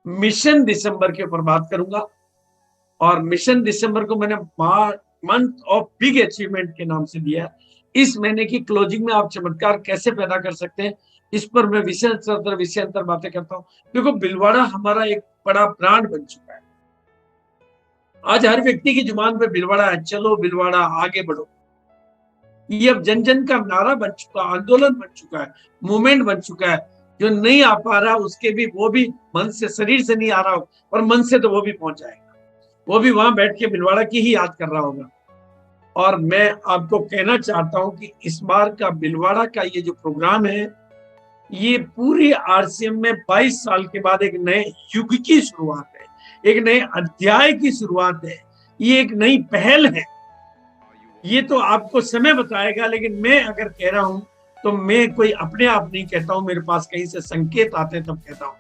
Mission दिसंबर के ऊपर बात करूंगा। और मिशन दिसंबर को मैंने मंथ ऑफ बिग अचीवमेंट के नाम से दिया है। इस महीने की क्लोजिंग में आप चमत्कार कैसे पैदा कर सकते हैं, इस पर मैं विषयांतर बातें करता हूँ। देखो, भिलवाड़ा हमारा एक बड़ा ब्रांड बन चुका है। आज हर व्यक्ति की जुबान पे भिलवाड़ा है, चलो भिलवाड़ा आगे बढ़ो। ये अब जन जन का नारा बन चुका, आंदोलन बन चुका है, मूवमेंट बन चुका है। जो नहीं आ पा रहा उसके भी, वो भी मन से, शरीर से नहीं आ रहा हो और मन से, तो वो भी पहुंच जाएगा। वो भी वहां बैठ के भिलवाड़ा की ही याद कर रहा होगा। और मैं आपको कहना चाहता हूं कि इस बार का भिलवाड़ा का ये जो प्रोग्राम है, ये पूरी आरसीएम में 22 साल के बाद एक नए युग की शुरुआत है, एक नए अध्याय की शुरुआत है। ये एक नई पहल है। ये तो आपको समय बताएगा, लेकिन मैं अगर कह रहा हूं तो मैं कोई अपने आप नहीं कहता हूं, मेरे पास कहीं से संकेत आते तब कहता हूं।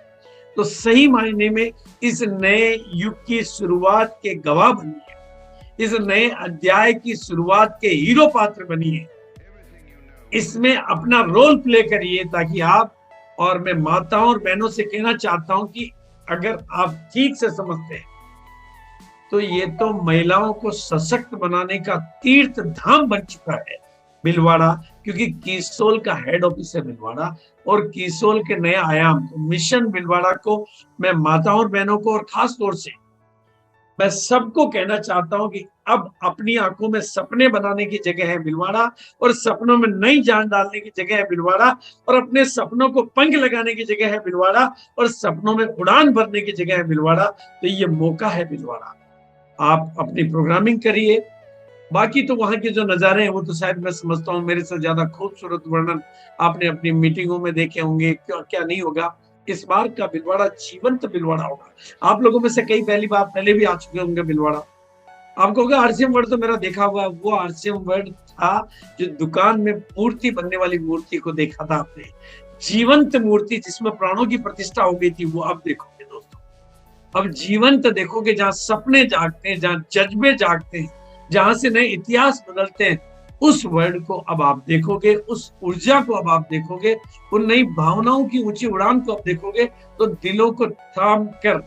तो सही मायने में इस नए युग की शुरुआत के गवाह बनिए, इस नए अध्याय की शुरुआत के हीरो पात्र बनिए, इसमें अपना रोल प्ले करिए, ताकि आप, और मैं माताओं और बहनों से कहना चाहता हूं कि अगर आप ठीक से समझते हैं तो ये तो महिलाओं को सशक्त बनाने का तीर्थ धाम बन चुका है भिलवाड़ा, क्योंकि कीसोल का हेड ऑफिस है भिलवाड़ा, और कीसोल के नए आयाम, तो मिशन भिलवाड़ा को मैं माताओं और बहनों को और खास तौर से मैं सबको कहना चाहता हूं कि अब अपनी आंखों में सपने बनाने की जगह है भिलवाड़ा, और सपनों में नई जान डालने की जगह है भिलवाड़ा, और अपने सपनों को पंख लगाने की जगह है भिलवाड़ा, और सपनों में उड़ान भरने की जगह है भिलवाड़ा। तो ये मौका है भिलवाड़ा। आप अपनी प्रोग्रामिंग करिए। बाकी तो वहां के जो नजारे हैं वो तो शायद मैं समझता हूँ मेरे से ज्यादा खूबसूरत वर्णन आपने अपनी मीटिंगों में देखे होंगे, क्या क्या नहीं होगा। इस बार का भिलवाड़ा जीवंत भिलवाड़ा होगा। आप लोगों में से कई पहली बार पहले भी आ चुके होंगे भिलवाड़ा। आपको होगा आरसीएम वर्ड तो मेरा देखा हुआ, वो आरसीएम वर्ड था जो दुकान में मूर्ति बनने वाली मूर्ति को देखा था आपने। जीवंत मूर्ति जिसमें प्राणों की प्रतिष्ठा हो गई थी, वो अब देखोगे दोस्तों। अब जीवंत देखोगे, जहां सपने जागते हैं, जहां जज्बे जागते हैं, जहां से नए इतिहास बदलते हैं, उस वर्ड को अब आप देखोगे, उस ऊर्जा को अब आप देखोगे, उन नई भावनाओं की ऊंची उड़ान को अब देखोगे, तो दिलों को थाम कर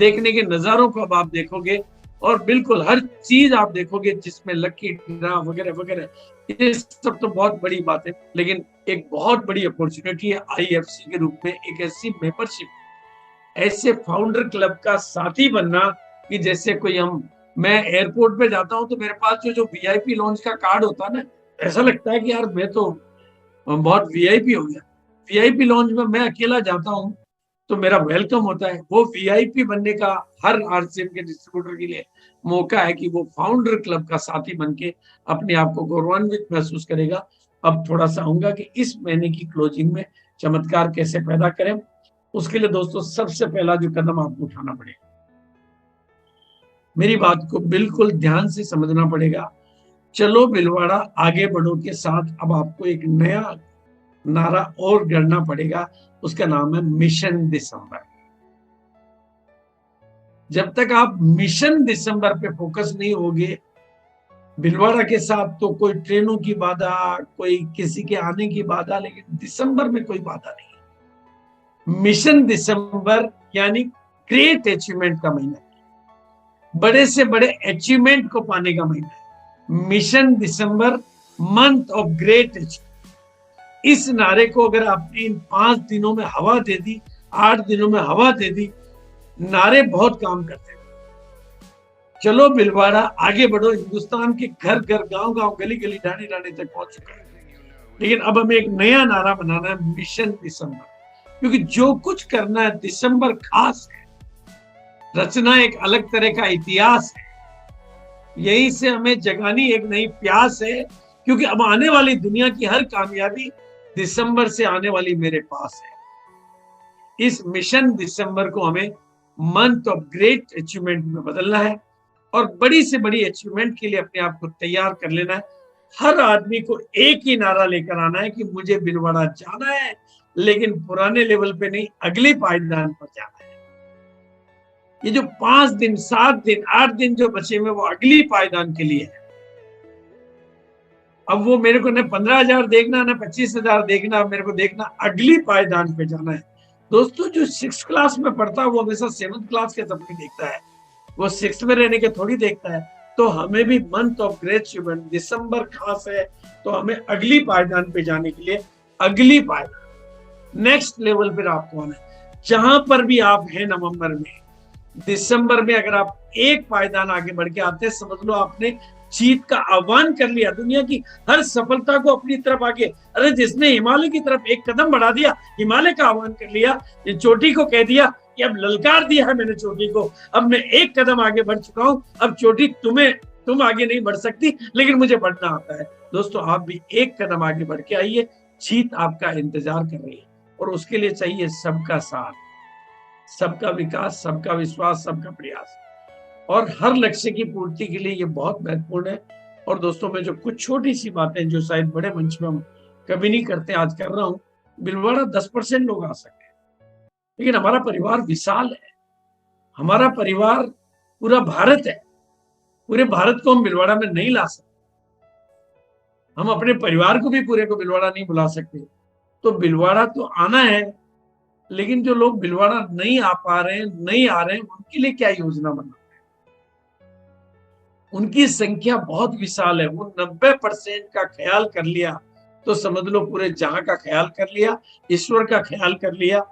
देखने के नजारों को अब आप देखोगे, और बिल्कुल हर चीज आप देखोगे जिसमें लकी ड्रा वगैरह वगैरह। ये सब तो बहुत बड़ी बात है, लेकिन एक बहुत बड़ी अपॉर्चुनिटी है आईएफसी के रूप में, एक ऐसी मेंबरशिप, ऐसे फाउंडर क्लब का साथी बनना कि जैसे कोई मैं एयरपोर्ट पे जाता हूँ तो मेरे पास जो वीआईपी लॉन्च का कार्ड होता है ना, ऐसा लगता है कि यार मैं तो बहुत वीआईपी हो गया। वीआईपी लॉन्च में मैं अकेला जाता हूँ तो मेरा वेलकम होता है। वो वीआईपी बनने का हर आरसीएम के डिस्ट्रीब्यूटर के लिए मौका है कि वो फाउंडर क्लब का साथी बन के अपने आप को गौरवान्वित महसूस करेगा। अब थोड़ा सा आऊंगा कि इस महीने की क्लोजिंग में चमत्कार कैसे पैदा करें। उसके लिए दोस्तों सबसे पहला जो कदम आपको उठाना पड़ेगा, मेरी बात को बिल्कुल ध्यान से समझना पड़ेगा। चलो भिलवाड़ा आगे बढ़ो के साथ अब आपको एक नया नारा और गढ़ना पड़ेगा, उसका नाम है मिशन दिसंबर। जब तक आप मिशन दिसंबर पे फोकस नहीं होगे, भिलवाड़ा के साथ तो कोई ट्रेनों की बाधा, कोई किसी के आने की बाधा, लेकिन दिसंबर में कोई बाधा नहीं। मिशन दिसंबर यानी ग्रेट अचीवमेंट का महीना, बड़े से बड़े अचीवमेंट को पाने का महीना है। Mission December, month of great achievement. इस नारे को अगर आपने इन 5 दिनों में हवा दे दी, 8 दिनों में हवा दे दी, नारे बहुत काम करते हैं। चलो भिलवाड़ा आगे बढ़ो, हिंदुस्तान के घर घर, गांव गांव, गली गली, ढाणी ढाणी तक पहुंच चुका है। लेकिन अब हमें एक नया नारा बनाना है, मिशन दिसंबर, क्योंकि जो कुछ करना है दिसंबर खास है, रचना एक अलग तरह का इतिहास है। यहीं से हमें जगानी एक नई प्यास है, क्योंकि अब आने वाली दुनिया की हर कामयाबी दिसंबर से आने वाली मेरे पास है। इस मिशन दिसंबर को हमें मंथ ऑफ ग्रेट अचीवमेंट में बदलना है, और बड़ी से बड़ी अचीवमेंट के लिए अपने आप को तैयार कर लेना है। हर आदमी को एक ही नारा लेकर आना है कि मुझे भिलवाड़ा जाना है, लेकिन पुराने लेवल पे नहीं, अगले पायदान पर जाना है। ये जो 5 दिन, 7 दिन, 8 दिन जो बचे हुए, वो अगली पायदान के लिए है। अब वो मेरे को न 15,000 देखना, न 25,000 देखना, मेरे को देखना अगली पायदान पे जाना है। दोस्तों जो 6th क्लास में पढ़ता है वो हमेशा 7th क्लास के सपने देखता है, वो 6th में रहने के थोड़ी देखता है। तो हमें भी मंथ ऑफ ग्रेट अचीवमेंट दिसंबर खास है, तो हमें अगली पायदान पे जाने के लिए अगली पायदान नेक्स्ट लेवल पर आपको आना है। जहां पर भी आप हैं नवंबर में, दिसंबर में अगर आप एक पायदान आगे बढ़ के आते हैं, समझ लो आपने जीत का आह्वान कर लिया। दुनिया की हर सफलता को अपनी तरफ आगे, अरे जिसने हिमालय की तरफ एक कदम बढ़ा दिया, हिमालय का आह्वान कर लिया, ये चोटी को कह दिया कि अब ललकार दिया है मैंने चोटी को, अब मैं एक कदम आगे बढ़ चुका हूं, अब चोटी तुम आगे नहीं बढ़ सकती, लेकिन मुझे बढ़ना आता है। दोस्तों आप भी एक कदम आगे बढ़ के आइए, जीत आपका इंतजार कर रही है, और उसके लिए चाहिए सबका साथ, सबका विकास, सबका विश्वास, सबका प्रयास, और हर लक्ष्य की पूर्ति के लिए ये बहुत महत्वपूर्ण है। और दोस्तों मैं जो कुछ छोटी सी बातें जो शायद बड़े मंच में हम कभी नहीं करते, आज कर रहा हूं। भीलवाड़ा 10% लोग आ सकते हैं, लेकिन हमारा परिवार विशाल है, हमारा परिवार पूरा भारत है, पूरे भारत को हम भीलवाड़ा में नहीं ला सकते, हम अपने परिवार को भी पूरे को भीलवाड़ा नहीं बुला सकते। तो भीलवाड़ा तो आना है, लेकिन जो लोग भीलवाड़ा नहीं आ पा रहे हैं, नहीं आ रहे हैं, उनके लिए क्या योजना बना? उनकी संख्या बहुत विशाल है, वो 90% का ख्याल कर लिया तो समझ लो पूरे जहां का ख्याल कर लिया, ईश्वर का ख्याल कर लिया।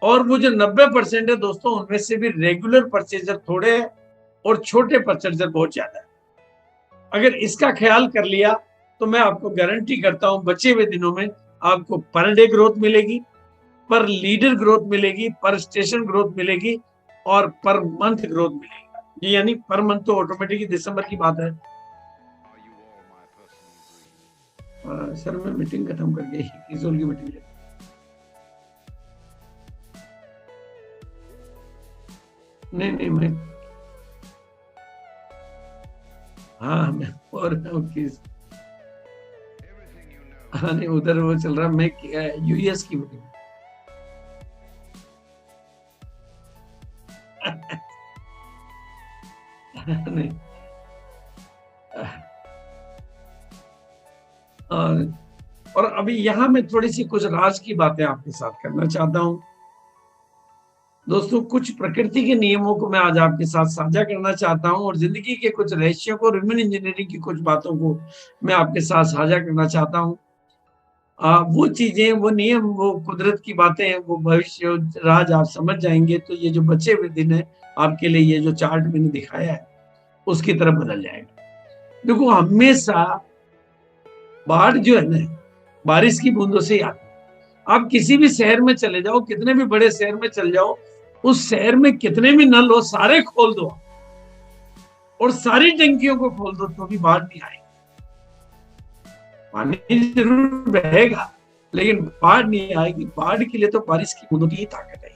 और वो जो 90% है दोस्तों, उनमें से भी रेगुलर परचेजर थोड़े हैं और छोटे परचेजर बहुत ज्यादा है। अगर इसका ख्याल कर लिया तो मैं आपको गारंटी करता हूं बचे हुए दिनों में आपको पर डे ग्रोथ मिलेगी, पर लीडर ग्रोथ मिलेगी, पर स्टेशन ग्रोथ मिलेगी, और पर मंथ ग्रोथ मिलेगी। जी यानी पर मंथ तो ऑटोमेटिकली दिसंबर की बात है। सर मैं मीटिंग खत्म कर गई, किशोर की मीटिंग है। नहीं मैं हाँ मैं और किस हाँ नहीं उधर वो चल रहा, मैं यूएस की मीटिंग नहीं और अभी यहाँ मैं थोड़ी सी कुछ राज की बातें आपके साथ करना चाहता हूं। दोस्तों कुछ प्रकृति के नियमों को मैं आज आपके साथ साझा करना चाहता हूं, और जिंदगी के कुछ रहस्यों को, ह्यूमन इंजीनियरिंग की कुछ बातों को मैं आपके साथ साझा करना चाहता हूं। वो चीजें, वो नियम, वो कुदरत की बातें, वो भविष्य राज आप समझ जाएंगे तो ये जो बचे हुए दिन है आपके लिए, ये जो चार्ट मैंने दिखाया है उसकी तरफ बदल जाएगा। देखो हमेशा बाढ़ जो है ना, बारिश की बूंदों से ही आती है। आप किसी भी शहर में चले जाओ, कितने भी बड़े शहर में चल जाओ, उस शहर में कितने भी नल हो सारे खोल दो और सारी टंकियों को खोल दो तो भी बाढ़ नहीं आएगी। पानी जरूर बहेगा लेकिन बाढ़ नहीं आएगी। बाढ़ के लिए तो बारिश की बूंदों की ही ताकत है।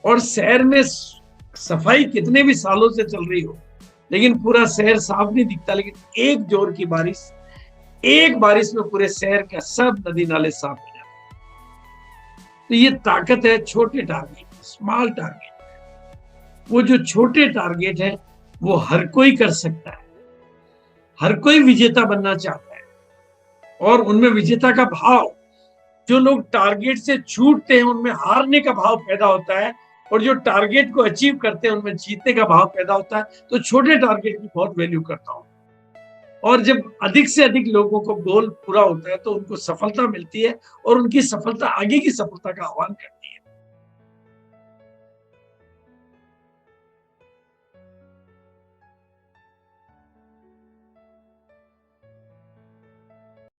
और शहर में सफाई कितने भी सालों से चल रही हो, लेकिन पूरा शहर साफ नहीं दिखता, लेकिन एक जोर की बारिश, एक बारिश में पूरे शहर का सब नदी नाले साफ हो जाते। तो ये ताकत है छोटे टारगेट, स्मॉल टारगेट। वो जो छोटे टारगेट है वो हर कोई कर सकता है, हर कोई विजेता बनना चाहता है, और उनमें विजेता का भाव, जो लोग टारगेट से छूटते हैं उनमें हारने का भाव पैदा होता है, और जो टारगेट को अचीव करते हैं उनमें जीतने का भाव पैदा होता है। तो छोटे टारगेट की बहुत वैल्यू करता हूं, और जब अधिक से अधिक लोगों को गोल पूरा होता है तो उनको सफलता मिलती है, और उनकी सफलता आगे की सफलता का आह्वान करती है।